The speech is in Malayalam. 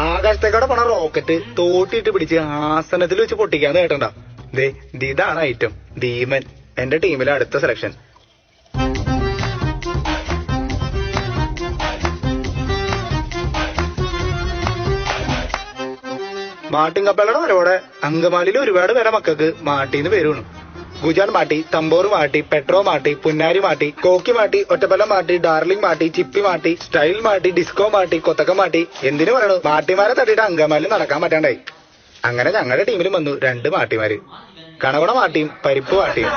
ആകാശത്തേക്കൂടെ പോണ റോക്കറ്റ് തോട്ടിട്ട് പിടിച്ച് ആസനത്തിൽ വെച്ച് പൊട്ടിക്കാന്ന് കേട്ടണ്ട. ദേ ഇതാണ് ഐറ്റം ധീമൻ, എന്റെ ടീമിലെ അടുത്ത സെലക്ഷൻ. മാട്ടിൻകപ്പലുടെ വരവോടെ അങ്കമാലിയിൽ ഒരുപാട് പേരെ മക്കൾക്ക് മാട്ടിന്ന് പേര് വീണു. ഗുജാൻ മാട്ടി, തമ്പോർ മാട്ടി, പെട്രോ മാട്ടി, പുന്നാരി മാട്ടി, കോക്കി മാട്ടി, ഒറ്റപ്പലം മാട്ടി, ഡാർലിംഗ് മാട്ടി, ചിപ്പി മാട്ടി, സ്റ്റൈൽ മാട്ടി, ഡിസ്കോ മാട്ടി, കൊത്തക്ക മാട്ടി, എന്തിനു പറയണു മാട്ടിമാരെ തട്ടിയിട്ട് അങ്കമാലിൽ നടക്കാൻ പറ്റാണ്ടായി. അങ്ങനെ ഞങ്ങളുടെ ടീമിലും വന്നു 2 മാട്ടിമാര്, കണവണ മാട്ടിയും പരിപ്പ് മാട്ടിയും.